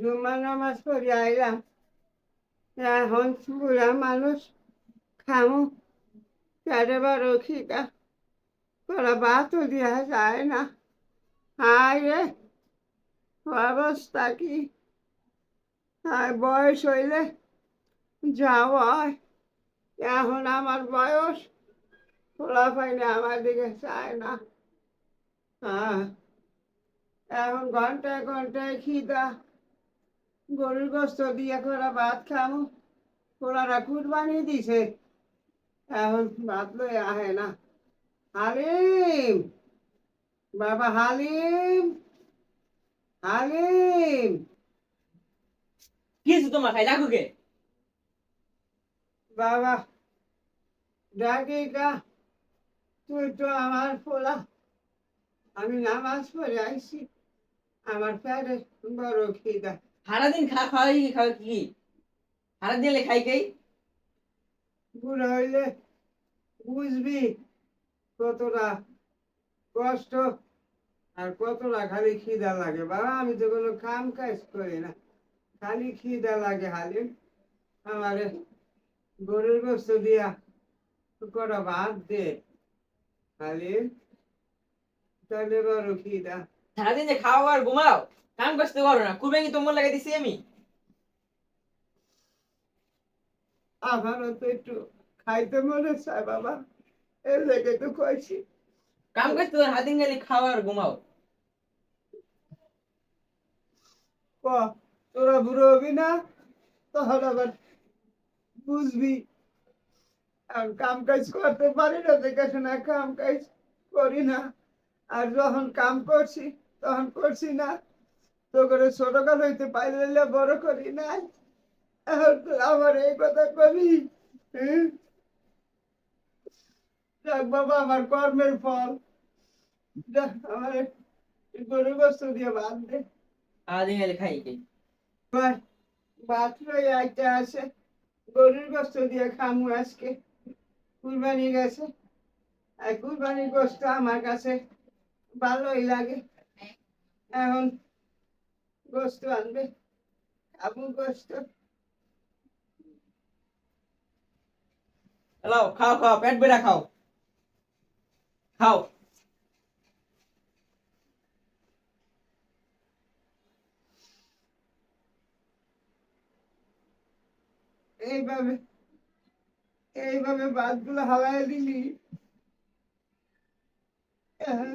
জুম্মা নামাজ পড়ে আইলাম। এখন বুড়া মানুষ খামু পেটে বড় খিদা করা ভাতও দেওয়া যায় না। হায় রে অবস্থা কি! আর বয়স হইলে যা হয়, এখন আমার বয়স খোলা পাইনি আমার দিকে চায় না। হ্যাঁ, এখন ঘন্টায় ঘন্টায় খিদা, গরুর গোস্ত দিয়ে করা ভাত খামু। ওরা কুরবানি দিছে, এখন ভাত লই আহে না। হালিম, বাবা হালিম, হালিম। কি হয়েছে তোমার খাই ডাকুকে? বাবা ডাকি কা, তুই তো আমার পোলা, আমি নামাজ পড়ে আইছি, আমার পেটে বড় খিদা। সারাদিন খাওয়াই খাওয়া কি? সারাদিন এলে খাই খাই। বুড়ো হইলে বুঝবি কতটা কষ্ট আর কতটা খালি খিদা লাগে। বাবা আমি তো কোনো কাম কাজ করি না, খালি খিদা লাগে। হালিম আমারে গরুর গোস্ত দিয়া কটা ভাত দে হালিম, তাহলে বড় খিদা। সারাদিন যে খাও আর ঘুমাও, কাম করতে পারো না। কুরবানি তোমার লাগাই দিছি আমি। আমারও তো একটু খাইতে মনে চায় বাবা, এর লেগে তো কইছি। কাম করতে পারো, সারাদিন খালি খাও আর ঘুমাও। ক, তোরা বুড়ো হবি না, তখন আবার বুঝবি। আর কাম কাজ করতে পারি না, দেখাশোনা কাম কাজ করি না। আর যখন কাম করছি তখন করছি না, তো করে ছোটকাল হইতে পাইলে বড় করি না। এখন তো আমার এই কথা কবি, হ্যাঁ? যাক বাবা, আমার কর্মের ফল। যাক, আমার গরু গোস্ত দিয়ে ভাত দে। সারাদিন খালি খাই খাই। আমার ভাত লই আইতে আসে, গরুর গোস্ত দিয়ে খামু আজকে। কুরবানি গেছে, আর কুরবানির গোস্ত আমার কাছে ভালোই লাগে। এখন গোস্ত আনবে, খাবো গোস্ত। এলাও খাও খাও, পেট বেড়া খাও। খাও। এইভাবে এইভাবে ভাতগুলো হালাই দিলি, আহ,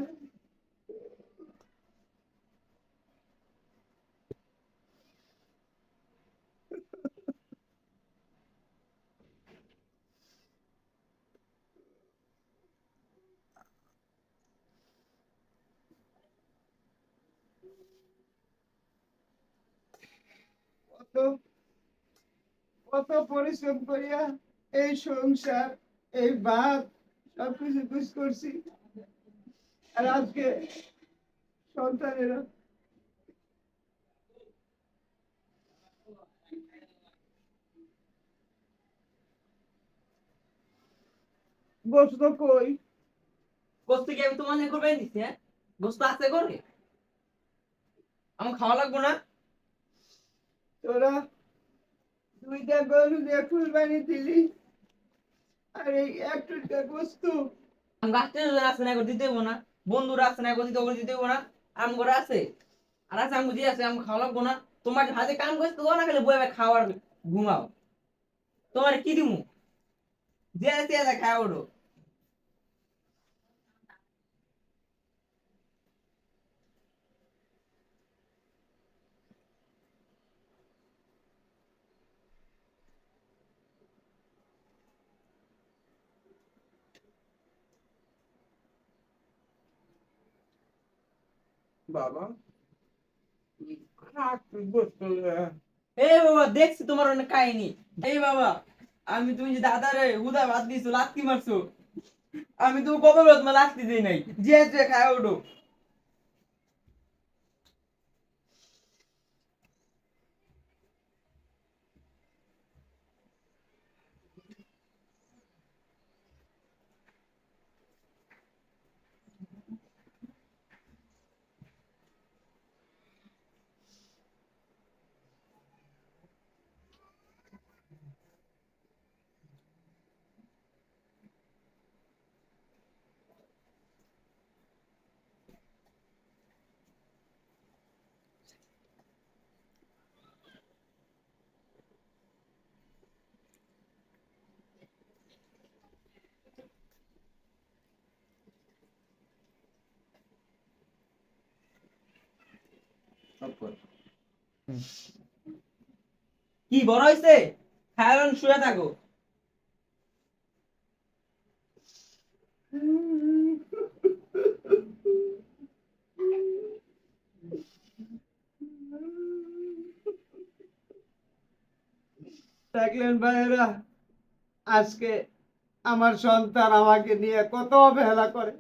কত কত পরিশ্রম করিয়া এই সংসার, এই ভাত সবকিছু বুঝ করছি। আর আজকে সন্তানেরা গোস্ত কই? গোস্ত কি আমি তোমার কুরবানি দিছি? হ্যাঁ, গোস্ত আছে করে আমার খাওয়া লাগবো না? তোরা দুইটা গরু দিয়ে কুরবানি দিলি, আর এই একটা গোস্ত। আমার আত্মীয় আছে না, করে দিতে হইবো না? বন্ধুরা আছে না, করে দিতে হইবো না? আম করে আছে, আর আছে আম দিয়ে আছে, আম খাওয়া লাগবো না? তোমার হাতে কাম করতে না, খালি বইবে খাওয়ার ঘুমাও। তোমার কি দিমু? যে আছে আছে খাওয়া ওঠো। বাবা খাক গোস্ত। এই বাবা দেখছি তোমার অনেক কাহিনী। এই বাবা, আমি তুমি যে দাদারে হুদা বাদ দিছো, লাত্তি মারছো, আমি তো কবে বলো তোমার লাত্তি দিই নাই? যে আছে খাওয়া ওঠো। পর কি বড় হইছে খায়ন শুয়ে থাকো দেখলেন ভাইয়েরা, আজকে আমার সন্তান আমাকে নিয়ে কত অবহেলা করে।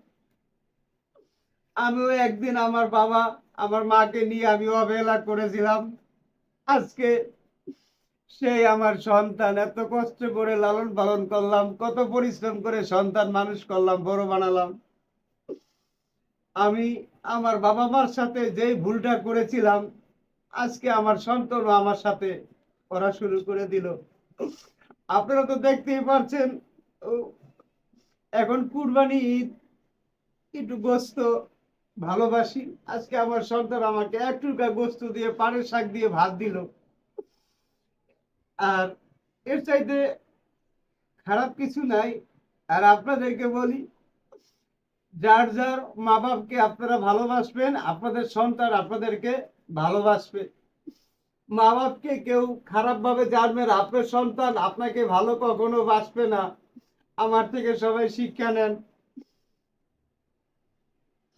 আমিও একদিন আমার বাবা আমার মাকে নিয়ে আমি অবহেলা করেছিলাম। আজকে সেই আমার সন্তান, এত কষ্ট করে লালন পালন করলাম, কত পরিশ্রম করে সন্তান মানুষ করলাম, বড় বানালাম। আমি আমার বাবা মার সাথে যেই ভুলটা করেছিলাম, আজকে আমার সন্তানও আমার সাথে করা শুরু করে দিল। আপনারা তো দেখতেই পারছেন, ও, এখন কুরবানি ঈদ, একটু গোস্ত ভালোবাসি। আজকে আমার সন্তান আমাকে এক টুকরা গোস্ত দিয়ে পানের শাক দিয়ে ভাত দিল। আর এর চাইতে খারাপ কিছু নাই। আর আপনাদেরকে বলি, যার যার মা বাপকে আপনারা ভালোবাসবেন, আপনাদের সন্তান আপনাদেরকে ভালোবাসবে। মা বাপকে কেউ খারাপ ভাবে জানবেন, আপনার সন্তান আপনাকে ভালো কখনো বাসবে না। আমার থেকে সবাই শিক্ষা নেন।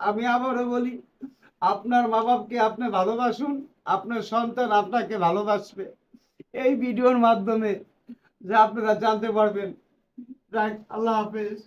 আমি আবারও বলি, আপনার মা বাপকে আপনি ভালোবাসুন, আপনার সন্তান আপনাকে ভালোবাসবে। এই ভিডিওর মাধ্যমে যা আপনারা জানতে পারবেন। রাইট, আল্লাহ হাফেজ।